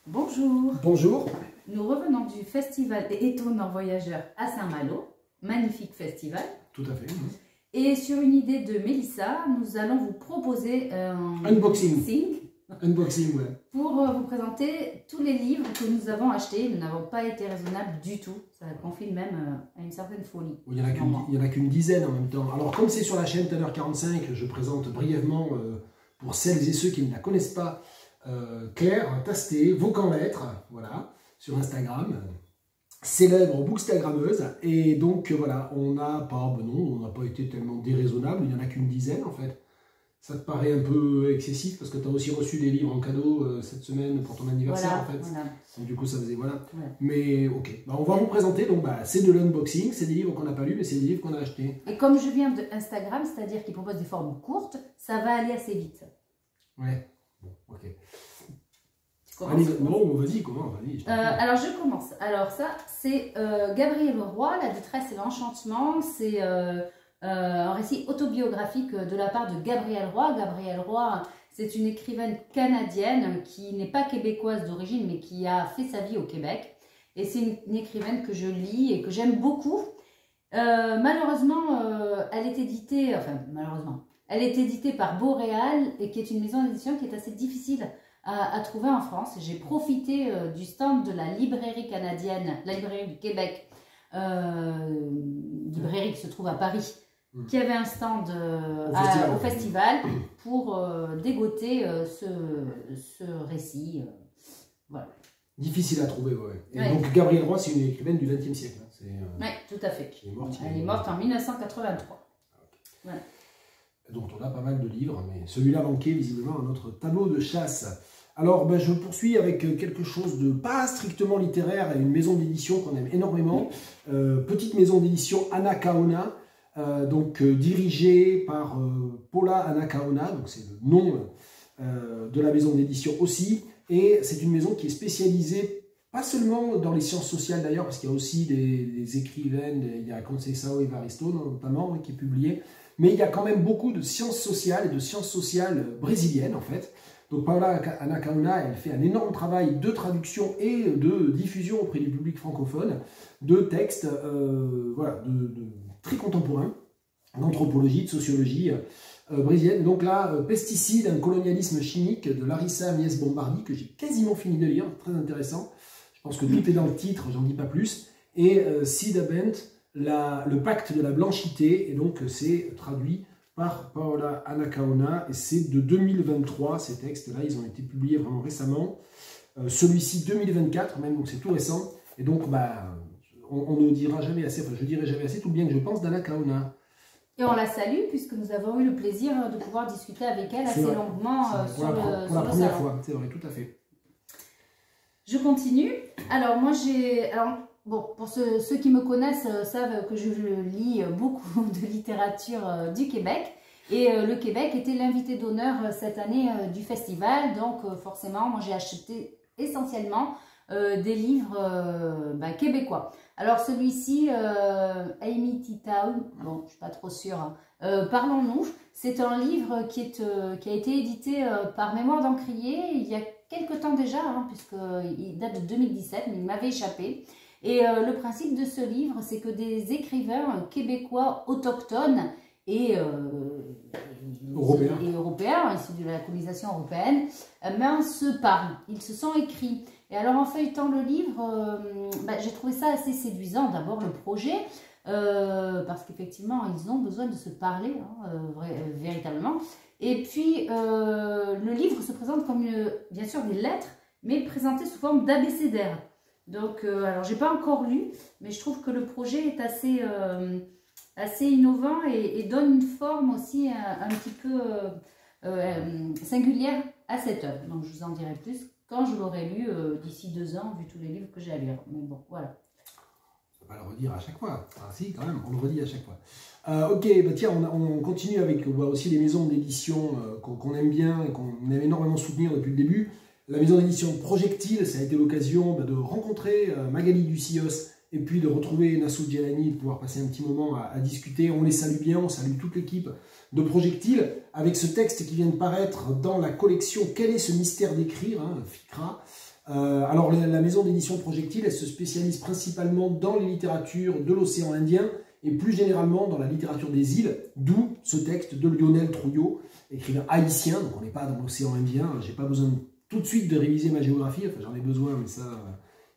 Bonjour. Bonjour. Nous revenons du festival Étonnants Voyageurs à Saint-Malo. Magnifique festival. Tout à fait. Et sur une idée de Mélissa, nous allons vous proposer un unboxing. Unboxing, ouais. Pour vous présenter tous les livres que nous avons achetés. Nous n'avons pas été raisonnables du tout. Ça confine même à une certaine folie. Il n'y en a qu'une dizaine en même temps. Alors, comme c'est sur la chaîne Teneur 45, je présente brièvement, pour celles et ceux qui ne la connaissent pas, Claire Tasté, Vaucan Lettres, voilà, sur Instagram, célèbre bookstagrammeuse. Et donc, voilà, on n'a pas été tellement déraisonnable. Il n'y en a qu'une dizaine, en fait. Ça te paraît un peu excessif parce que tu as aussi reçu des livres en cadeau cette semaine pour ton anniversaire, voilà, en fait. Voilà. Donc, du coup, ça faisait, voilà. Voilà. Mais, ok. Bah, on va vous présenter, donc, c'est de l'unboxing. C'est des livres qu'on n'a pas lus, mais c'est des livres qu'on a achetés. Et comme je viens de Instagram, c'est-à-dire qu'il propose des formes courtes, ça va aller assez vite. Ouais. Bon, ok. Allez, non, vas-y, comment? Vas-y. Alors, je commence. Alors, ça, c'est Gabrielle Roy, La détresse et l'enchantement. C'est un récit autobiographique de la part de Gabrielle Roy. Gabrielle Roy, c'est une écrivaine canadienne qui n'est pas québécoise d'origine, mais qui a fait sa vie au Québec. Et c'est une écrivaine que je lis et que j'aime beaucoup. Malheureusement, elle est éditée, elle est éditée par Boréal, et qui est une maison d'édition qui est assez difficile à trouver en France. J'ai profité du stand de la librairie canadienne, la librairie du Québec, librairie qui se trouve à Paris, qui avait un stand au festival pour dégoter ce récit. Voilà. Difficile à trouver, ouais. Et donc Gabrielle Roy, c'est une écrivaine du XXe siècle. Oui, tout à fait. Elle est morte en 1983. Okay. Ouais. Donc on a pas mal de livres, mais celui-là manquait visiblement à notre tableau de chasse. Alors je poursuis avec quelque chose de pas strictement littéraire et une maison d'édition qu'on aime énormément. Petite maison d'édition Anacaona, dirigée par Paula Anacaona, donc c'est le nom de la maison d'édition aussi. Et c'est une maison qui est spécialisée pas seulement dans les sciences sociales d'ailleurs, parce qu'il y a aussi des écrivaines, il y a Conceição Evaristo notamment qui est publié, mais il y a quand même beaucoup de sciences sociales et de sciences sociales brésiliennes en fait. Donc Paula Anacaona, elle fait un énorme travail de traduction et de diffusion auprès du public francophone de textes très contemporains, d'anthropologie, de sociologie brésilienne. Donc là, Pesticides, un colonialisme chimique de Larissa Mies Bombardi, que j'ai quasiment fini de lire, très intéressant. Je pense que tout est dans le titre, j'en dis pas plus. Et Cida Bent, le pacte de la blanchité, et donc c'est traduit par Paula Anacaona, et c'est de 2023, ces textes-là, ils ont été publiés vraiment récemment. Celui-ci 2024 même, donc c'est tout récent. Et donc, on ne dira jamais assez, je dirai jamais assez tout bien que je pense d'Anacaona. Et on la salue puisque nous avons eu le plaisir de pouvoir discuter avec elle assez longuement pour la première fois, c'est vrai, tout à fait. Je continue. Alors moi pour ceux qui me connaissent savent que je lis beaucoup de littérature du Québec. Et le Québec était l'invité d'honneur cette année du festival. Donc forcément, moi j'ai acheté essentiellement des livres québécois. Alors celui-ci, Amy Titown, bon, je ne suis pas trop sûre, Parlons-nous, c'est un livre qui a été édité par Mémoire d'Encrier il y a quelque temps déjà, puisqu'il date de 2017, mais il m'avait échappé. Et le principe de ce livre, c'est que des écrivains québécois autochtones et européens, issus de la colonisation européenne, se parlent, ils se sont écrits. Et alors en feuilletant le livre, j'ai trouvé ça assez séduisant. D'abord le projet, parce qu'effectivement ils ont besoin de se parler, véritablement. Et puis le livre se présente comme bien sûr des lettres, mais présenté sous forme d'abécédaire. Donc alors j'ai pas encore lu, mais je trouve que le projet est assez innovant et donne une forme aussi un petit peu singulière à cette œuvre. Donc je vous en dirai plus quand je l'aurai lu d'ici 2 ans, vu tous les livres que j'ai à lire. Mais bon, voilà. On va pas le redire à chaque fois. Ah si, quand même, on le redit à chaque fois. Ok, tiens, on continue avec aussi les maisons d'édition qu'on aime bien et qu'on aime énormément soutenir depuis le début. La maison d'édition Projectile, ça a été l'occasion de rencontrer Magali Ducillos et puis de retrouver Nassoud Djelani, de pouvoir passer un petit moment à discuter. On les salue bien, on salue toute l'équipe de Projectile, avec ce texte qui vient de paraître dans la collection « Quel est ce mystère d'écrire » FICRA. Alors la maison d'édition Projectile, elle se spécialise principalement dans les littératures de l'océan Indien, et plus généralement dans la littérature des îles, d'où ce texte de Lionel Trouillot, écrivain haïtien, donc on n'est pas dans l'océan Indien, j'ai pas besoin tout de suite de réviser ma géographie, enfin j'en ai besoin, mais ça,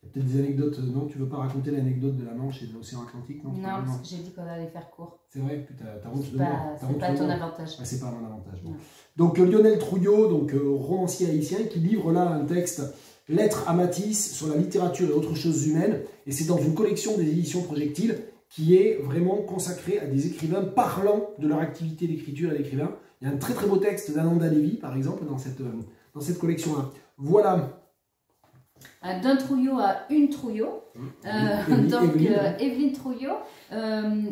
il y a peut-être des anecdotes, non, tu veux pas raconter l'anecdote de la Manche et de l'océan Atlantique, non? Non, parce que j'ai dit qu'on allait faire court. C'est vrai, putain, t'as honte de moi. C'est pas ton avantage. Ah, c'est pas mon avantage. Bon. Donc Lionel Trouillot, donc romancier haïtien, qui livre là un texte, Lettres à Matisse, sur la littérature et autres choses humaines, et c'est dans une collection des éditions Projectiles, qui est vraiment consacré à des écrivains parlant de leur activité d'écriture et d'écrivain. Il y a un très très beau texte d'Ananda Levi, par exemple, dans cette collection-là. Voilà. D'un Trouillot à une Trouillot. Evelyne Trouillot,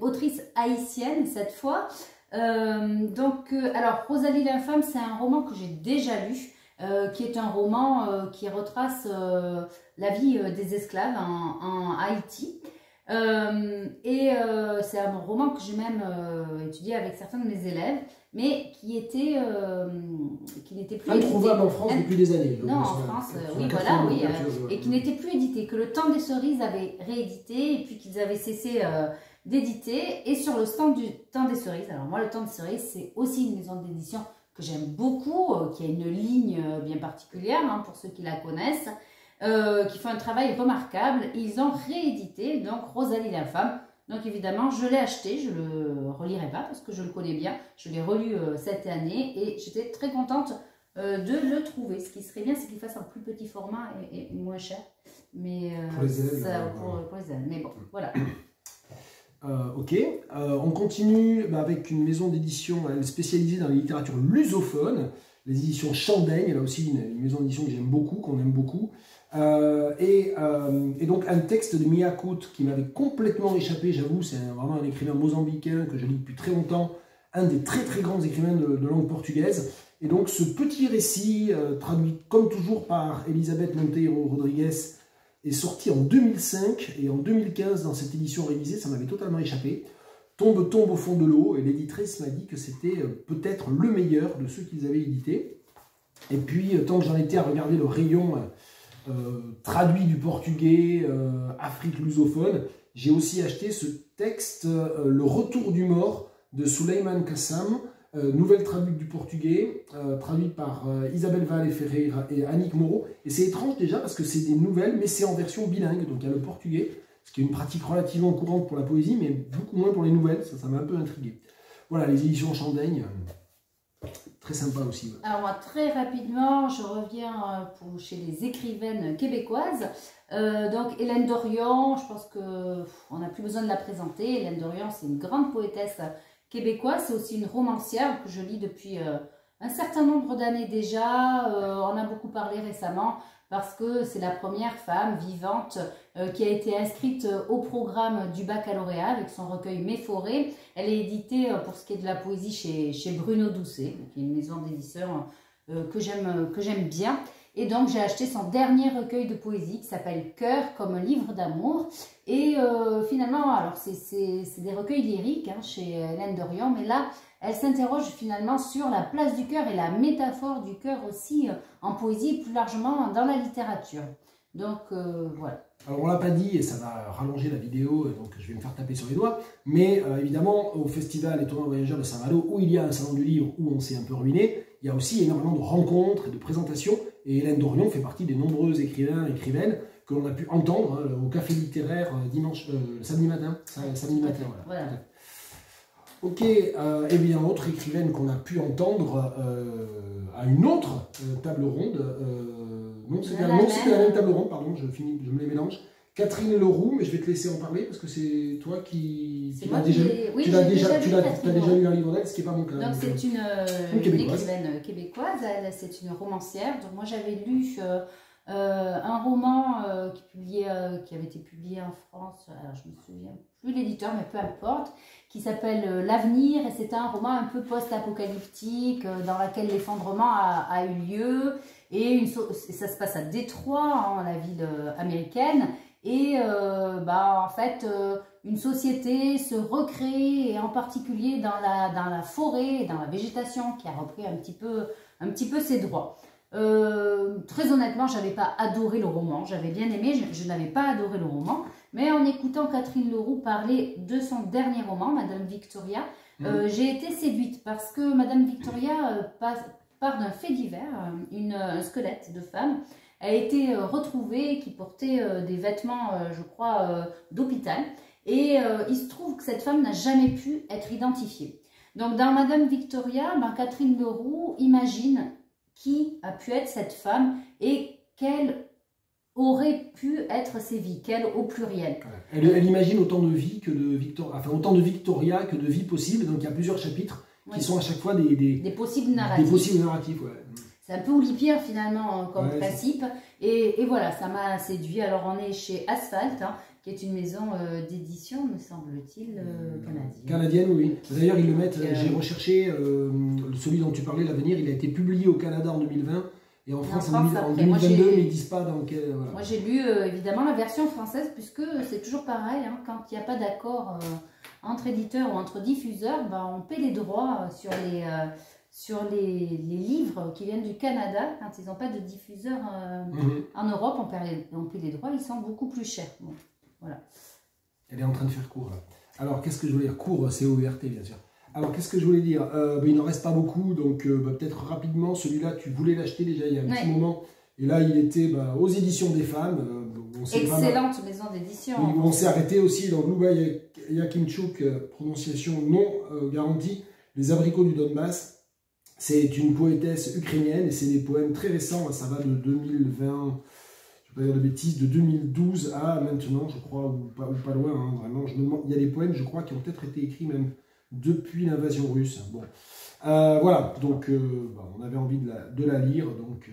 autrice haïtienne cette fois. Alors, Rosalie l'infâme, c'est un roman que j'ai déjà lu, qui est un roman qui retrace la vie des esclaves en Haïti. C'est un roman que j'ai même étudié avec certains de mes élèves, mais qui n'était plus introuvable en France depuis des années. Non, en France, oui, voilà, oui, et qui n'était plus édité, que le Temps des Cerises avait réédité, et puis qu'ils avaient cessé d'éditer, et sur le stand du Temps des Cerises. Alors moi, le Temps des Cerises, c'est aussi une maison d'édition que j'aime beaucoup, qui a une ligne bien particulière, hein, pour ceux qui la connaissent, qui fait un travail remarquable. Ils ont réédité donc Rosalie l'infâme. Donc évidemment, je l'ai acheté, je ne le relirai pas parce que je le connais bien. Je l'ai relu cette année et j'étais très contente de le trouver. Ce qui serait bien, c'est qu'il fasse un plus petit format et moins cher. Mais pour les élèves, pour les élèves. Mais bon, voilà. Ok, on continue avec une maison d'édition spécialisée dans la littérature lusophone, les éditions Chandaigne, là aussi une maison d'édition que j'aime beaucoup, qu'on aime beaucoup. Et donc un texte de Miyakout qui m'avait complètement échappé, j'avoue, c'est vraiment un écrivain mozambicain que je lis depuis très longtemps, un des très très grands écrivains de langue portugaise. Et donc ce petit récit, traduit comme toujours par Elisabeth Monteiro Rodrigues, est sorti en 2005 et en 2015 dans cette édition révisée, ça m'avait totalement échappé. Tombe au fond de l'eau, et l'éditrice m'a dit que c'était peut-être le meilleur de ceux qu'ils avaient édités. Et puis tant que j'en étais à regarder le rayon traduit du portugais, Afrique lusophone, j'ai aussi acheté ce texte, Le Retour du mort de Suleiman Kassam, nouvelle traduite du portugais, traduite par Isabelle Valle Ferreira et Annick Moreau. Et c'est étrange déjà parce que c'est des nouvelles, mais c'est en version bilingue, donc il y a le portugais, ce qui est une pratique relativement courante pour la poésie, mais beaucoup moins pour les nouvelles, ça m'a un peu intrigué. Voilà, les éditions Chandaigne, très sympa aussi. Ouais. Alors moi, très rapidement, je reviens chez les écrivaines québécoises. Donc Hélène Dorion, je pense qu'on n'a plus besoin de la présenter. Hélène Dorion, c'est une grande poétesse québécoise, c'est aussi une romancière que je lis depuis un certain nombre d'années déjà. On a beaucoup parlé récemment parce que c'est la première femme vivante qui a été inscrite au programme du baccalauréat avec son recueil Mes forêts. Elle est éditée pour ce qui est de la poésie chez Bruno Doucet, qui est une maison d'édition que j'aime bien. Et donc j'ai acheté son dernier recueil de poésie qui s'appelle Cœur comme livre d'amour. Et finalement, alors c'est des recueils lyriques hein, chez Hélène Dorion, mais là elle s'interroge finalement sur la place du cœur et la métaphore du cœur aussi en poésie, plus largement dans la littérature. Donc voilà. Alors on l'a pas dit et ça va rallonger la vidéo, donc je vais me faire taper sur les doigts, mais évidemment au festival Les Tournois Voyageurs de Saint-Malo, où il y a un salon du livre où on s'est un peu ruiné, il y a aussi énormément de rencontres et de présentations, et Hélène Dorion fait partie des nombreux écrivains et écrivaines que l'on a pu entendre hein, au café littéraire samedi matin, voilà. Ok, et bien autre écrivaine qu'on a pu entendre à une autre table ronde, non c'était la même table ronde, pardon, je me les mélange. Catherine Leroux, mais je vais te laisser en parler parce que c'est toi qui l'as déjà lu. Oui, tu as déjà lu un livre d'elle, ce qui n'est pas mon cas. Donc c'est une écrivaine québécoise, c'est une romancière. Donc moi j'avais lu un roman qui avait été publié en France, alors je me souviens plus l'éditeur, mais peu importe, qui s'appelle L'Avenir, et c'est un roman un peu post-apocalyptique dans lequel l'effondrement a eu lieu, et ça se passe à Détroit, hein, la ville américaine, Et en fait, une société se recrée, et en particulier dans la forêt, dans la végétation, qui a repris un petit peu ses droits. Très honnêtement, je n'avais pas adoré le roman, j'avais bien aimé, je n'avais pas adoré le roman, mais en écoutant Catherine Leroux parler de son dernier roman, Madame Victoria, j'ai été séduite parce que Madame Victoria part d'un fait divers, un squelette de femme a été retrouvé qui portait des vêtements, je crois, d'hôpital, et il se trouve que cette femme n'a jamais pu être identifiée. Donc dans Madame Victoria, Catherine Leroux imagine qui a pu être cette femme et quelle aurait pu être ses vies, quelle au pluriel. Elle imagine autant de vies que de autant de Victoria que de vies possibles. Donc il y a plusieurs chapitres qui sont à chaque fois des possibles narratifs. Des possibles narratifs, ouais. C'est un peu Oulipière finalement comme principe. Et voilà, ça m'a séduit. Alors on est chez Asphalt, qui est une maison d'édition, me semble-t-il, canadienne. Canadienne, oui. D'ailleurs, ils le mettent, j'ai recherché, celui dont tu parlais, L'Avenir, il a été publié au Canada en 2020 et en France en 2022, mais ils ne disent pas dans quel... Voilà. Moi, j'ai lu évidemment la version française, puisque c'est toujours pareil, quand il n'y a pas d'accord entre éditeurs ou entre diffuseurs, on paie les droits sur les livres qui viennent du Canada. Quand ils n'ont pas de diffuseur en Europe, on paie les droits, ils sont beaucoup plus chers. Bon. Voilà. Elle est en train de faire court là. Alors qu'est-ce que je voulais dire? Court, c'est OERT bien sûr. Alors qu'est-ce que je voulais dire? Il n'en reste pas beaucoup, donc peut-être rapidement, celui-là tu voulais l'acheter déjà il y a un petit moment, et là il était aux éditions des femmes. Excellente maison d'édition. On s'est arrêté aussi dans Luba Yakimchuk, prononciation non garantie, Les abricots du Donbass. C'est une poétesse ukrainienne et c'est des poèmes très récents, ça va de 2020... je ne vais pas dire de bêtises, de 2012 à maintenant, je crois, ou pas loin, vraiment, je me demande, il y a des poèmes, je crois, qui ont peut-être été écrits même depuis l'invasion russe. Bon, voilà, donc on avait envie de la lire, donc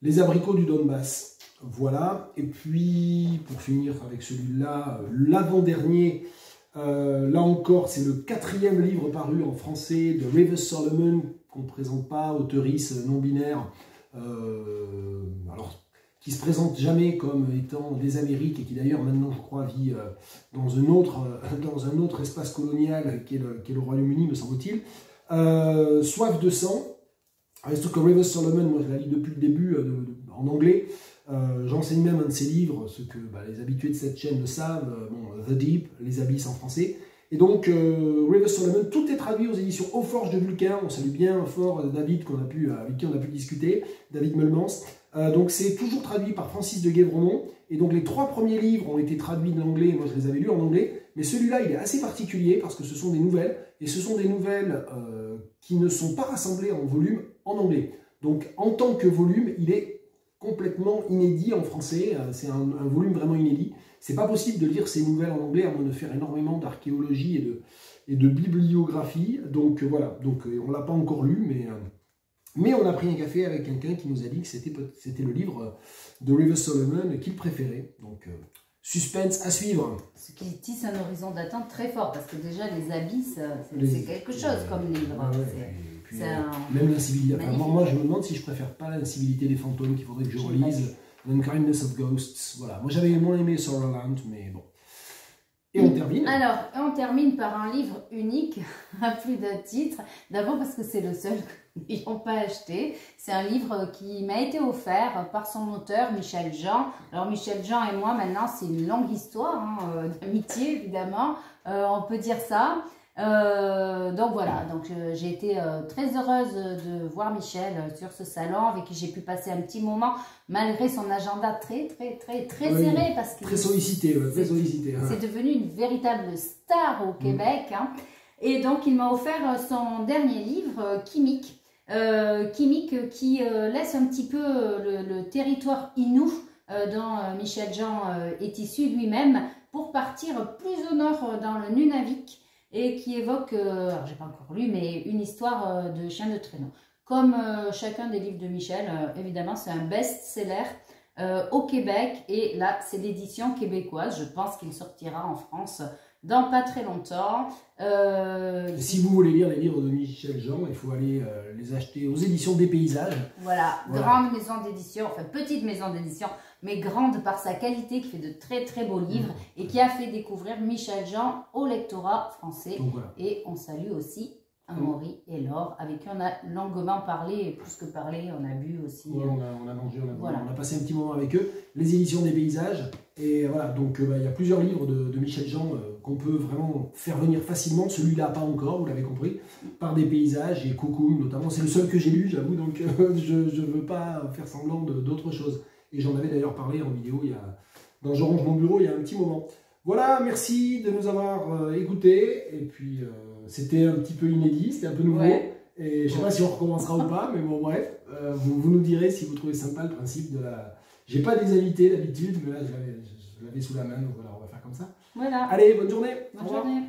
Les abricots du Donbass, voilà, et puis, pour finir avec celui-là, l'avant-dernier, là encore, c'est le 4e livre paru en français de River Solomon, qu'on ne présente pas, auteurice non-binaire, alors, qui se présente jamais comme étant des Amériques et qui d'ailleurs maintenant je crois vit dans un autre espace colonial qui est le Royaume-Uni me semble-t-il. Soif de sang, surtout que River Solomon, moi je la lis depuis le début en anglais, j'enseigne même un de ses livres, ce que les habitués de cette chaîne le savent, The Deep, Les Abysses en français. Et donc, River Solomon, tout est traduit aux éditions Aux Forges de Vulcain. On salue bien fort David, avec qui on a pu discuter, David Meulmans. Donc, c'est toujours traduit par Francis de Guévremont. Et donc, les 3 premiers livres ont été traduits de l'anglais. Moi, je les avais lus en anglais. Mais celui-là, il est assez particulier parce que ce sont des nouvelles. Et ce sont des nouvelles qui ne sont pas rassemblées en volume en anglais. Donc, en tant que volume, il est complètement inédit en français. C'est un volume vraiment inédit. C'est pas possible de lire ces nouvelles en anglais à moins de faire énormément d'archéologie et de bibliographie. Donc voilà, donc on l'a pas encore lu, mais on a pris un café avec quelqu'un qui nous a dit que c'était le livre de River Solomon qu'il préférait. Donc suspense à suivre. Ce qui tisse un horizon d'attente très fort, parce que déjà les abysses, c'est quelque chose comme livre. Même l'incivilité. Enfin, moi je me demande si je préfère pas l'incivilité des fantômes qu'il faudrait que je relise. The Kindness of Ghosts, voilà. Moi j'avais moins aimé Sorrowland, mais bon. Et on termine. Alors, on termine par un livre unique, à plus d'un titre. D'abord parce que c'est le seul que nous n'ayons pas acheté. C'est un livre qui m'a été offert par son auteur, Michel Jean. Alors Michel Jean et moi, maintenant, c'est une longue histoire, d'amitié évidemment, on peut dire ça. Donc voilà, j'ai été très heureuse de voir Michel sur ce salon avec qui j'ai pu passer un petit moment malgré son agenda très serré, parce que très sollicité, c'est devenu une véritable star au Québec, et donc il m'a offert son dernier livre, Kimik, qui laisse un petit peu le territoire Innu dont Michel Jean est issu lui-même pour partir plus au nord dans le Nunavik, et qui évoque, alors j'ai pas encore lu, mais une histoire de chien de traîneau. Comme chacun des livres de Michel, évidemment, c'est un best-seller au Québec, et là, c'est l'édition québécoise. Je pense qu'il sortira en France dans pas très longtemps. Si vous voulez lire les livres de Michel Jean, il faut aller les acheter aux éditions des Paysages. Voilà, grande maison d'édition, enfin petite maison d'édition, mais grande par sa qualité, qui fait de très très beaux livres et qui a fait découvrir Michel Jean au lectorat français. Donc, voilà. Et on salue aussi Amaury et Laure, avec qui on a longuement parlé, et plus que parlé, on a bu aussi. Ouais, on a mangé, on a passé un petit moment avec eux. Les éditions des Paysages. Et voilà, donc il y a plusieurs livres de Michel Jean qu'on peut vraiment faire venir facilement. Celui-là, pas encore, vous l'avez compris, par des paysages et Coucoum notamment. C'est le seul que j'ai lu, j'avoue, donc je ne veux pas faire semblant d'autre chose. Et j'en avais d'ailleurs parlé en vidéo dans Je range mon bureau il y a un petit moment. Voilà, merci de nous avoir écoutés. Et puis, c'était un petit peu inédit, c'était un peu nouveau. Ouais. Et je ne sais pas si on recommencera ou pas, mais bon, bref. Vous nous direz si vous trouvez sympa le principe de la... J'ai pas des invités d'habitude, mais là, je l'avais sous la main, donc voilà, on va faire comme ça. Voilà. Allez, bonne journée. Bonne journée.